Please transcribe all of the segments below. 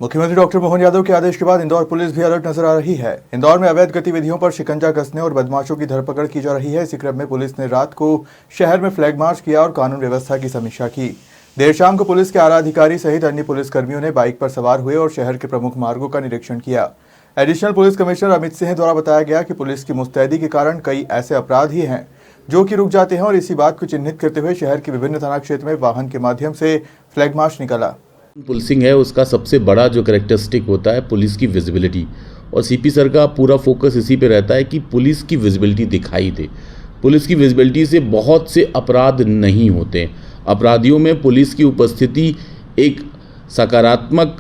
मुख्यमंत्री डॉक्टर मोहन यादव के आदेश के बाद इंदौर पुलिस भी अलर्ट नजर आ रही है। इंदौर में अवैध गतिविधियों पर शिकंजा कसने और बदमाशों की धरपकड़ की जा रही है। इसी क्रम में पुलिस ने रात को शहर में फ्लैग मार्च किया और कानून व्यवस्था की समीक्षा की। देर शाम को पुलिस के आला अधिकारी सहित अन्य पुलिसकर्मियों ने बाइक पर सवार हुए और शहर के प्रमुख मार्गों का निरीक्षण किया। Additional police commissioner Amit Singh द्वारा बताया गया कि पुलिस की मुस्तैदी के कारण कई ऐसे अपराधी हैं जो कि रुक जाते हैं और इसी बात को चिन्हित करते हुए शहर के विभिन्न थाना क्षेत्र में वाहन के माध्यम से फ्लैग मार्च निकाला। पुलिसिंग है उसका सबसे बड़ा जो कैरेक्टरिस्टिक होता है पुलिस की विजिबिलिटी, और सीपी सर का पूरा फोकस इसी पे रहता है कि पुलिस की विजिबिलिटी दिखाई दे। पुलिस की विजिबिलिटी से बहुत से अपराध नहीं होते। अपराधियों में पुलिस की उपस्थिति एक सकारात्मक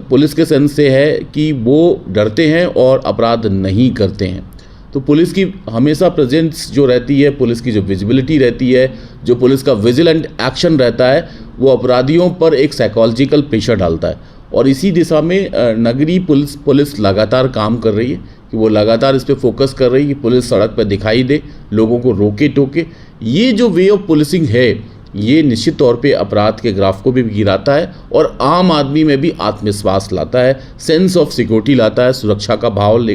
पुलिस के सेंस से है कि वो डरते हैं और अपराध नहीं करते हैं। तो पुलिस की हमेशा प्रेजेंस जो रहती है, पुलिस की जो विजिबिलिटी रहती है, जो पुलिस का विजिलेंट एक्शन रहता है, वो अपराधियों पर एक साइकोलॉजिकल प्रेशर डालता है। और इसी दिशा में नगरीय पुलिस लगातार काम कर रही है कि वो लगातार इस पे फोकस कर रही है कि पुलिस सड़क पर दिखाई दे, लोगों को रोके टोके। ये जो वे ऑफ पुलिसिंग है ये निश्चित तौर पे अपराध के ग्राफ को भी गिराता है और आम आदमी में भी आत्मविश्वास लाता है, सेंस ऑफ सिक्योरिटी लाता है, सुरक्षा का भाव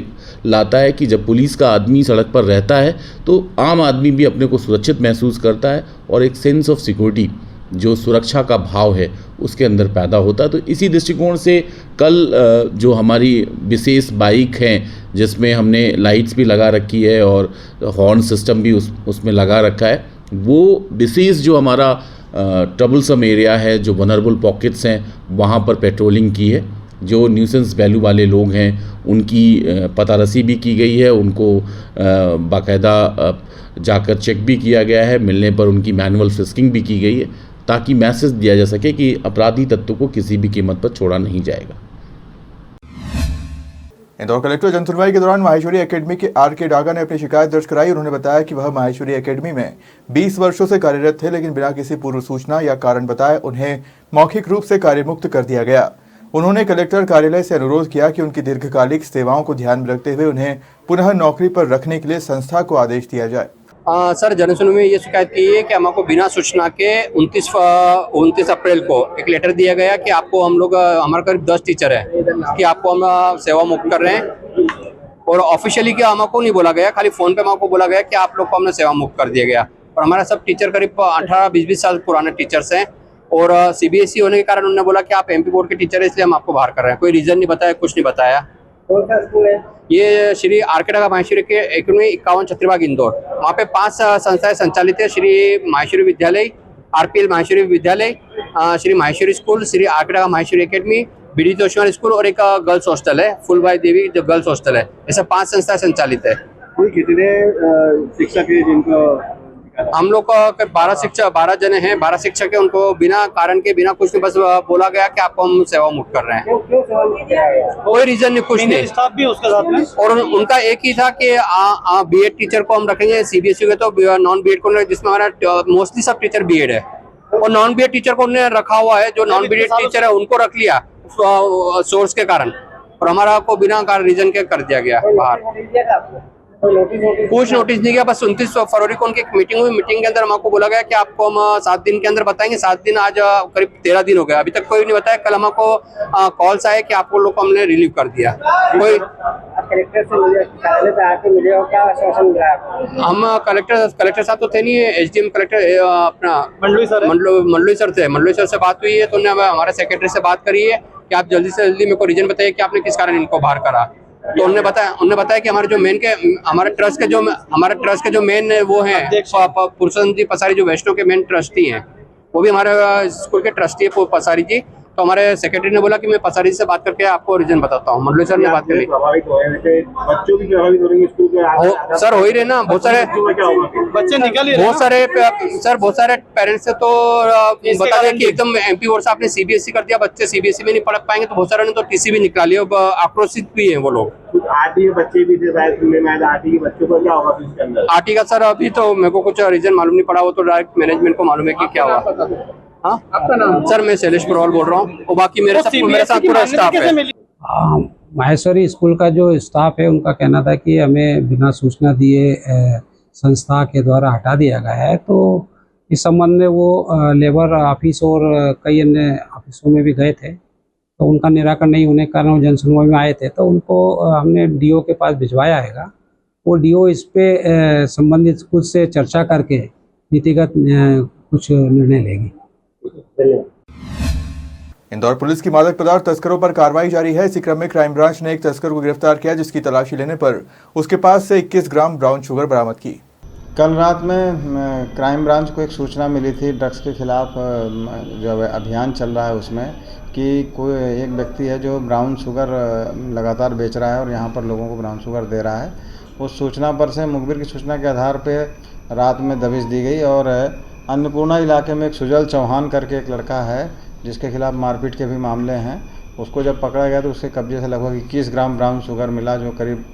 लाता है कि जब पुलिस का आदमी सड़क पर रहता है तो आम आदमी भी अपने को सुरक्षित महसूस करता है और एक सेंस ऑफ सिक्योरिटी जो सुरक्षा का भाव है उसके अंदर पैदा होता है। तो इसी दृष्टिकोण से कल जो हमारी विशेष बाइक हैं जिसमें हमने लाइट्स भी लगा रखी है और हॉर्न सिस्टम भी उसमें लगा रखा है, वो विशेष जो हमारा ट्रबलसम एरिया है, जो वनरेबल पॉकेट्स हैं, वहाँ पर पेट्रोलिंग की है। जो न्यूसेंस वैल्यू वाले लोग हैं उनकी पतारसी भी की गई है, उनको बाकायदा जाकर चेक भी किया गया है, मिलने पर उनकी मैनुअल फ्रिस्किंग भी की गई है ताकि मैसेज दिया जा सके कि अपराधी तत्व को किसी भी कीमत पर छोड़ा नहीं जाएगा। इंदौर कलेक्टर जनसुनवाई के दौरान माहेश्वरी एकेडमी के आर.के. डागा ने अपनी शिकायत दर्ज कराई। उन्होंने बताया कि वह माहेश्वरी एकेडमी में 20 वर्षों से कार्यरत थे, लेकिन बिना किसी पूर्व सूचना या कारण बताए उन्हें मौखिक रूप से कार्यमुक्त कर दिया गया। उन्होंने कलेक्टर कार्यालय से अनुरोध किया कि उनकी दीर्घकालिक सेवाओं को ध्यान में रखते हुए उन्हें पुनः नौकरी पर रखने के लिए संस्था को आदेश दिया जाए। सर, जनसुनवाई में ये शिकायत की है कि हमको बिना सूचना के 29 अप्रैल को एक लेटर दिया गया कि आपको हम लोग हमारे करीब 10 टीचर है कि आपको हम सेवा मुक्त कर रहे हैं, और ऑफिशियली क्या हमको नहीं बोला गया, खाली फोन पे हमको बोला गया कि आप लोग को हमने सेवा मुक्त कर दिया गया। और हमारा सब टीचर करीब 18-20 साल पुराने टीचर्स हैं और CBSE होने के कारण उन्होंने बोला कि आप MP बोर्ड के टीचर है इसलिए हम आपको बाहर कर रहे हैं। कोई रीजन नहीं बताया, कुछ नहीं बताया। कौन सा स्कूल है? ये श्री आर.के. डागा माहेश्वरी के एकेडमी 51 छत्रीबाग इंदौर। वहाँ पे 5 संस्थाएं संचालित है। श्री माहेश्वरी विद्यालय, RPL माहेश्वरी विद्यालय, Shri Maheshwari school, Shri R K. Daga Maheshwari academy, BD Joshiwal school और एक गर्ल्स हॉस्टल है, फूलबाई देवी जो गर्ल्स हॉस्टल है। ऐसे 5 संस्थाएं संचालित है। कितने शिक्षक है जिनको हम लोग का 12 जने हैं, 12 शिक्षक है। उनको बिना कारण के, बिना कुछ नहीं, बस बोला गया कि आपको हम सेवा मुक्त कर रहे हैं। कोई रीजन नहीं, कुछ नहीं। स्टाफ भी उसके साथ में, और उनका एक ही था कि B.Ed टीचर को हम रखेंगे, CBSE के तो नॉन B.Ed को, जिसमें हमारा मोस्टली सब टीचर B.Ed है, और नॉन B.Ed टीचर को उन्होंने रखा हुआ है। जो नॉन B.Ed टीचर है उनको रख लिया सोर्स के कारण, और हमारा को बिना रीजन के कर दिया गया बाहर। कुछ नोटिस नहीं किया, बस 29 फरवरी को उनकी मीटिंग हुई। मीटिंग के अंदर हमको बोला गया कि आपको हम 7 दिन के अंदर बताएंगे। 7 दिन, आज करीब 13 दिन हो गया, अभी तक कोई नहीं बताया। कल हमको कॉल्स आए कि आपको लोग को हमने रिलीव कर दिया। कोई कलेक्टर से मिले, कार्यालय पे आके मिले और क्या आश्वासन मिला आपको? हम कलेक्टर साहब तो थे नहीं, SDM कलेक्टर अपना मंडलोई सर थे। मंडलोई सर से बात हुई है तो उन्होंने हमारे सेक्रेटरी से बात करी है कि आप जल्दी से जल्दी मेरे को रीजन बताइए कि आपने किस कारण इनको बाहर करा। तो उन्होंने बताया कि हमारे जो हमारे ट्रस्ट के जो मेन वो हैं पुरुषोत्तम जी पसारी, जो वैष्णो के मेन ट्रस्टी हैं, वो भी हमारे स्कूल के ट्रस्टी है पसारी जी। तो हमारे सेक्रेटरी ने बोला कि मैं पसारी से बात करके आपको रीजन बताता हूँ। मंडलोई सर ने बात करी। बच्चों भी प्रभावित हो रहे हैं स्कूल के। सर हो ही रहे ना, बहुत सारे बच्चे निकल ही, बहुत सारे पेरेंट्स से तो बता दें कि एकदम MP बोर्ड से आपने CBSE कर दिया, बच्चे CBSE में नहीं पढ़ पाएंगे। तो बहुत सारे ने तो TC भी निकाल लिया, आक्रोशित भी है वो लोग। आरटी बच्चे भी थे, आरटी के बच्चों को क्या होगा इसके अंदर? आरटी का सर अभी तो मेरे को कुछ रीजन मालूम नहीं पड़ा, वो तो डायरेक्ट मैनेजमेंट को मालूम है कि क्या हुआ। हाँ, आपका नाम? सर मैं शैलेश पुरवाल बोल रहा हूँ, और बाकी मेरे साथ पूरा स्टाफ है। माहेश्वरी स्कूल का जो स्टाफ है उनका कहना था कि हमें बिना सूचना दिए संस्था के द्वारा हटा दिया गया है। तो इस संबंध में वो लेबर ऑफिस और कई अन्य ऑफिसों में भी गए थे तो उनका निराकरण नहीं होने के कारण वो जन सुनवाई में आए थे, तो उनको हमने डीओ के पास भिजवाया हैगा। वो डीओ इस पे संबंधित खुद से चर्चा करके नीतिगत कुछ निर्णय लेगी। इंदौर पुलिस की मादक पदार्थ तस्करों पर कार्रवाई जारी है। इसी क्रम में क्राइम ब्रांच ने एक तस्कर को गिरफ्तार किया, जिसकी तलाशी लेने पर उसके पास से 21 ग्राम ब्राउन शुगर बरामद की। कल रात में क्राइम ब्रांच को एक सूचना मिली थी ड्रग्स के खिलाफ जो अभियान चल रहा है उसमें, कि कोई एक व्यक्ति है जो ब्राउन शुगर लगातार बेच रहा है और यहाँ पर लोगों को ब्राउन शुगर दे रहा है। उस सूचना पर से मुखबिर की सूचना के आधार पे रात में दबिश दी गई और अन्नपूर्णा इलाके में एक सुजल चौहान करके एक लड़का है जिसके खिलाफ मारपीट के भी मामले हैं। उसको जब पकड़ा गया तो उसके कब्जे से लगभग 21 ग्राम ब्राउन शुगर मिला, जो करीब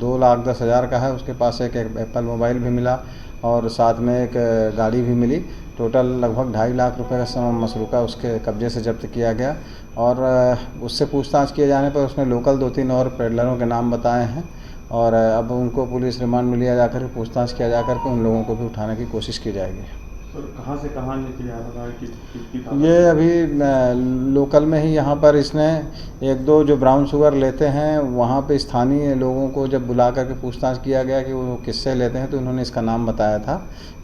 2,10,000 का है। उसके पास एक एप्पल मोबाइल भी मिला और साथ में एक गाड़ी भी मिली। टोटल लगभग 2.5 लाख रुपए का मसरूका उसके कब्जे से जब्त किया गया और उससे पूछताछ किए जाने पर उसने लोकल 2-3 और पेडलरों के नाम बताए हैं और अब उनको पुलिस रिमांड में लिया जाकर पूछताछ किया जाकर के उन लोगों को भी उठाने की कोशिश की जाएगी। कहाँ से कहाँ लेके जा रहा है? ये अभी लोकल में ही यहाँ पर इसने 1-2 जो ब्राउन शुगर लेते हैं वहाँ पे स्थानीय लोगों को जब बुला करके पूछताछ किया गया कि वो किससे लेते हैं तो उन्होंने इसका नाम बताया था।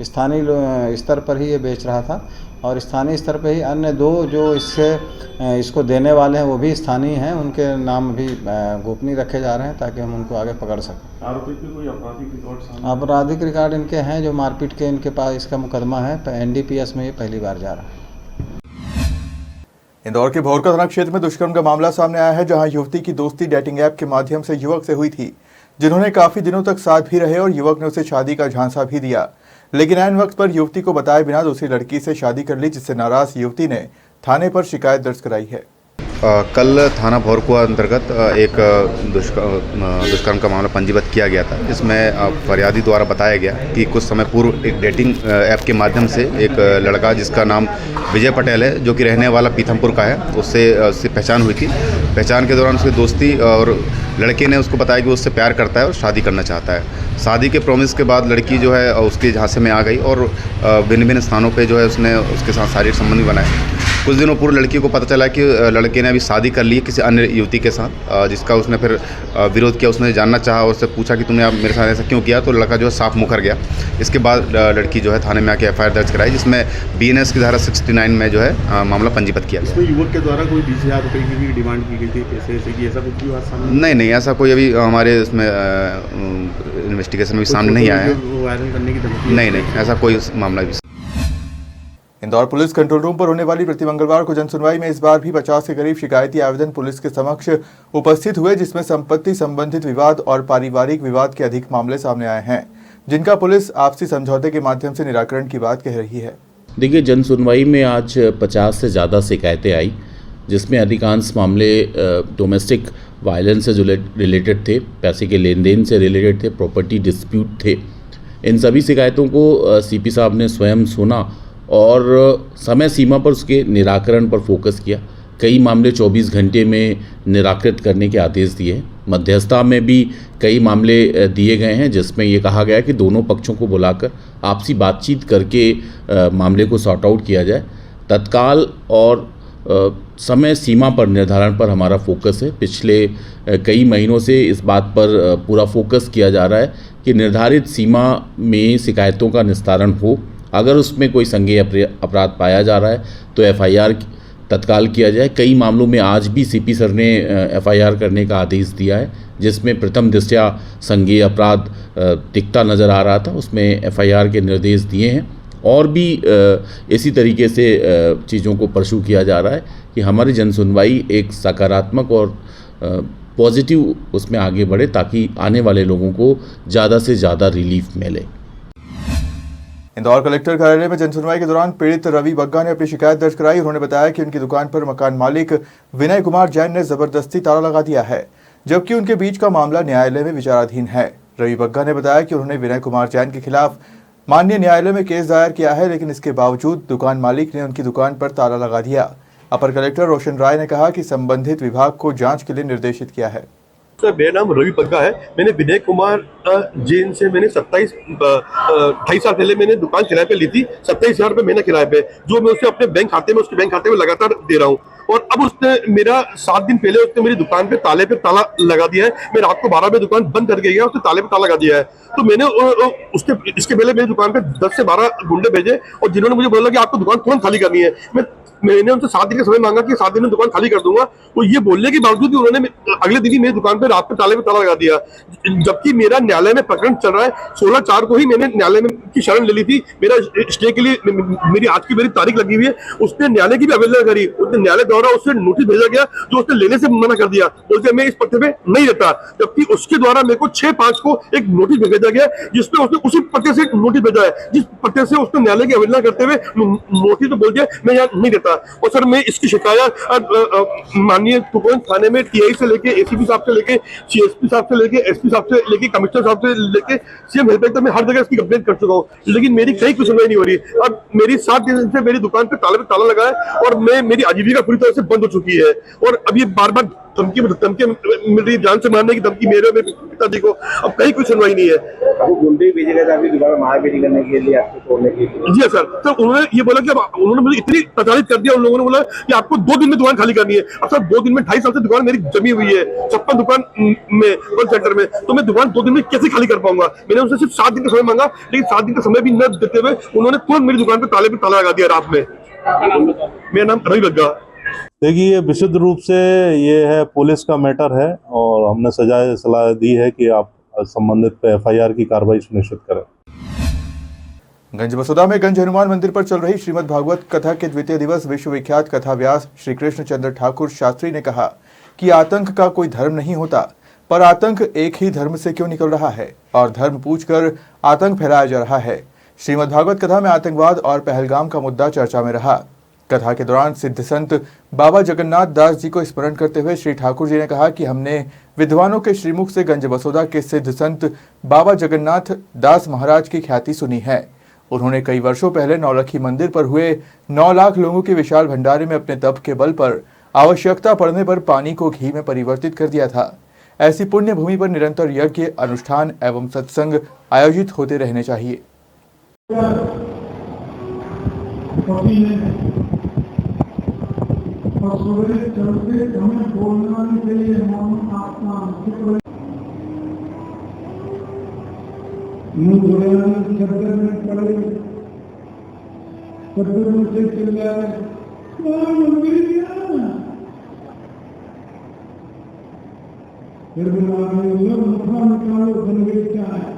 स्थानीय स्तर पर ही ये बेच रहा था और स्थानीय स्तर पर ही अन्य 2 जो इसको देने वाले हैं वो भी स्थानीय हैं। उनके नाम भी गोपनीय रखे जा रहे हैं ताकि हम उनको आगे पकड़ सकें। आरोपी के कोई आपराधिक रिकॉर्ड सामने? आपराधिक रिकॉर्ड इनके हैं, जो मारपीट के इनके पास इसका मुकदमा है। NDPS में ये पहली बार जा रहा है। इंदौर के भोरका थाना क्षेत्र में दुष्कर्म का मामला सामने आया है, जहां युवती की दोस्ती डेटिंग ऐप के माध्यम से युवक से हुई थी, जिन्होंने काफी दिनों तक साथ भी रहे और युवक ने उसे शादी का झांसा भी दिया, लेकिन ऐन वक्त पर युवती को बताए बिना दूसरी लड़की से शादी कर ली, जिससे नाराज युवती ने थाने पर शिकायत दर्ज कराई है। कल थाना भोरकुआ अंतर्गत एक दुष्कर्म का मामला पंजीबद्ध किया गया था, जिसमें फरियादी द्वारा बताया गया कि कुछ समय पूर्व एक डेटिंग ऐप के माध्यम से एक लड़का जिसका नाम विजय पटेल है, जो कि रहने वाला पीथमपुर का है, उससे पहचान हुई थी। पहचान के दौरान उसकी दोस्ती और लड़के ने उसको बताया कि वो उससे प्यार करता है और शादी करना चाहता है। शादी के प्रॉमिस के बाद लड़की जो है उसके झांसे में आ गई और भिन्न भिन्न स्थानों पे जो है उसने उसके साथ शारीरिक संबंध भी बनाए। कुछ दिनों पूर्व लड़की को पता चला कि लड़के ने अभी शादी कर ली है किसी अन्य युवती के साथ, जिसका उसने फिर विरोध किया। उसने जानना चाहा और उससे पूछा कि तुमने आप मेरे साथ ऐसा क्यों किया, तो लड़का जो है साफ मुकर गया। इसके बाद लड़की जो है थाने में आके FIR दर्ज कराई, जिसमें BNS की धारा 69 में जो है मामला पंजीबद्ध किया गया। युवक के द्वारा कोई 20,000 रुपये की डिमांड की गई थी, पैसे की, ऐसा कुछ भी बात सामने? नहीं, ऐसा कोई अभी हमारे इसमें इन्वेस्टिगेशन में भी सामने नहीं आया है। वायरल करने की धमकी? नहीं, ऐसा कोई मामला भी। इंदौर पुलिस कंट्रोल रूम पर होने वाली प्रति मंगलवार को जनसुनवाई में इस बार भी 50 के करीब शिकायती आवेदन पुलिस के समक्ष उपस्थित हुए, जिसमें संपत्ति संबंधित विवाद और पारिवारिक विवाद के अधिक मामले सामने आए हैं, जिनका पुलिस आपसी समझौते के माध्यम से निराकरण की बात कह रही है। देखिए, जनसुनवाई में आज 50 से ज़्यादा शिकायतें आई, जिसमें अधिकांश मामले डोमेस्टिक वायलेंस से जो रिलेटेड थे, पैसे के लेन देन से रिलेटेड थे, प्रॉपर्टी डिस्प्यूट थे। इन सभी शिकायतों को CP साहब ने स्वयं सुना और समय सीमा पर उसके निराकरण पर फोकस किया। कई मामले 24 घंटे में निराकृत करने के आदेश दिए। मध्यस्थता में भी कई मामले दिए गए हैं, जिसमें ये कहा गया कि दोनों पक्षों को बुलाकर आपसी बातचीत करके मामले को सॉर्ट आउट किया जाए। तत्काल और समय सीमा पर निर्धारण पर हमारा फोकस है। पिछले कई महीनों से इस बात पर पूरा फोकस किया जा रहा है कि निर्धारित सीमा में शिकायतों का निस्तारण हो। अगर उसमें कोई संज्ञेय अपराध पाया जा रहा है तो FIR तत्काल किया जाए। कई मामलों में आज भी CP सर ने FIR करने का आदेश दिया है, जिसमें प्रथम दृष्टया संज्ञेय अपराध दिखता नज़र आ रहा था, उसमें FIR के निर्देश दिए हैं। और भी इसी तरीके से चीज़ों को परसू किया जा रहा है कि हमारी जनसुनवाई एक सकारात्मक और पॉजिटिव उसमें आगे बढ़े, ताकि आने वाले लोगों को ज़्यादा से ज़्यादा रिलीफ मिले। इंदौर कलेक्टर कार्यालय में जनसुनवाई के दौरान पीड़ित रवि बग्गा ने अपनी शिकायत दर्ज कराई। उन्होंने बताया कि उनकी दुकान पर मकान मालिक विनय कुमार जैन ने जबरदस्ती ताला लगा दिया है, जबकि उनके बीच का मामला न्यायालय में विचाराधीन है। रवि बग्गा ने बताया कि उन्होंने विनय कुमार जैन के खिलाफ माननीय न्यायालय में केस दायर किया है, लेकिन इसके बावजूद दुकान मालिक ने उनकी दुकान पर ताला लगा दिया। अपर कलेक्टर रोशन राय ने कहा कि संबंधित विभाग को जाँच के लिए निर्देशित किया है। सर, मेरा नाम रवि बग्गा है। मैंने विनय कुमार जैन से मैंने 2.5 साल पहले मैंने दुकान किराए पे ली थी, 27,000 रुपये महीना किराए पे, जो मैं उसे अपने बैंक खाते में उसके बैंक खाते में लगातार दे रहा हूँ। और अब उसने मेरा 7 दिन पहले उसने मेरी दुकान पे ताले पे ताला लगा दिया है। मैं रात को 12 बजे दुकान बंद करके गया, उसने ताले पे ताला लगा दिया है। तो मैंने उसके इसके पहले मेरी दुकान पे 10 से 12 गुंडे भेजे और जिन्होंने मुझे बोला कि आपको दुकान तुरंत खाली करनी है। मैंने उनसे 7 दिन का समय मांगा कि 7 दिन में दुकान खाली कर दूंगा। तो ये बोलने के बावजूद भी उन्होंने अगले दिन ही मेरी दुकान पे रात पे ताले लगा दिया, जबकि मेरा न्यायालय में प्रकरण चल रहा है। 16/4 को ही मैंने न्यायालय में की शरण ले ली थी। मेरा स्टे के लिए मेरी आज की मेरी तारीख लगी हुई है। उसने न्यायालय की भी अवहेलना करी। उसने न्यायालय द्वारा उससे नोटिस भेजा गया जो उसने लेने से मना कर दिया, बोलते मैं इस पट्टे पे नहीं रहता। जबकि उसके द्वारा मेरे को 6/5 को एक नोटिस भेजा गया जिसमें उसने उसी पट्टे से नोटिस भेजा है जिस पट्टे से उसने न्यायालय की अवहेलना करते हुए नोटिस तो बोल दिया मैं यहाँ नहीं रहता। और सर मैं इसकी शिकायत माननीय तुगलक थाने में टीआई से लेके एसीपी साहब से लेके सीएसपी साहब से लेके एसपी साहब से लेके कमिश्नर साहब से लेके सीएम हेल्प तक मैं हर जगह इसकी कंप्लेंट कर चुका हूँ, लेकिन मेरी कहीं कुछ सुनवाई नहीं हो रही। अब मेरी 7 दिन से मेरी दुकान पे ताला लगा है और मेरी आजीविका पूरी तरह से बंद हो चुकी है। और अब ये बार-बार धमकी मिल रही है, जान से मारने की धमकी मेरे पिताजी को। अब कहीं कुछ सुनवाई नहीं है। आपको गुंडे भेजे गए थे आपकी दुकान में मारपीट करने के लिए, आपको तोड़ने के लिए? जी सर उन्होंने ये बोला कि अब उन्होंने मुझे इतनी प्रताड़ित कर दिया, उन लोगों ने बोला कि आपको 2 दिन में दुकान खाली करनी है। अब सर 2 दिन में 2.5 साल से दुकान मेरी जमी हुई है 56 दुकान में वन सेंटर में, तो मैं दुकान 2 दिन में कैसे खाली कर पाऊंगा? मैंने उनसे सिर्फ 7 दिन का समय मांगा, लेकिन 7 दिन का समय भी न देते हुए उन्होंने तुरंत मेरी दुकान पे ताला लगा दिया रात में। मेरा नाम रवि बग्गा। देखिए ये विशुद्ध रूप से ये है पुलिस का मैटर है और हमने सलाह दी है कि आप संबंधित पे एफआईआर की कार्रवाई सुनिश्चित करें। गंज बसोदा में गंज हनुमान मंदिर पर चल रही श्रीमद् भागवत कथा के द्वितीय दिवस विश्व विख्यात कथा व्यास श्री कृष्ण चंद्र ठाकुर शास्त्री ने कहा कि आतंक का कोई धर्म नहीं होता, पर आतंक एक ही धर्म से क्यों निकल रहा है और धर्म पूछकर आतंक फैलाया जा रहा है। श्रीमद् भागवत कथा में आतंकवाद और पहलगाम का मुद्दा चर्चा में रहा। कथा के दौरान सिद्ध संत बाबा जगन्नाथ दास जी को स्मरण करते हुए श्री ठाकुर जी ने कहा कि हमने विद्वानों के श्रीमुख से गंज बसोदा के सिद्ध संत बाबा जगन्नाथ दास महाराज की ख्याति सुनी है। उन्होंने कई वर्षों पहले नौलखी मंदिर पर हुए 9 लाख लोगों के विशाल भंडारे में अपने तप के बल पर आवश्यकता पड़ने पर पानी को घी में परिवर्तित कर दिया था। ऐसी पुण्य भूमि पर निरंतर यज्ञ, अनुष्ठान एवं सत्संग आयोजित होते रहने चाहिए। और सवेरे चलते हमें बोलने वाले के लिए हम आत्मा चद्दर में पड़े, चद्दर में से चिल्लाए फिर मुखा निकालो बनवे क्या है।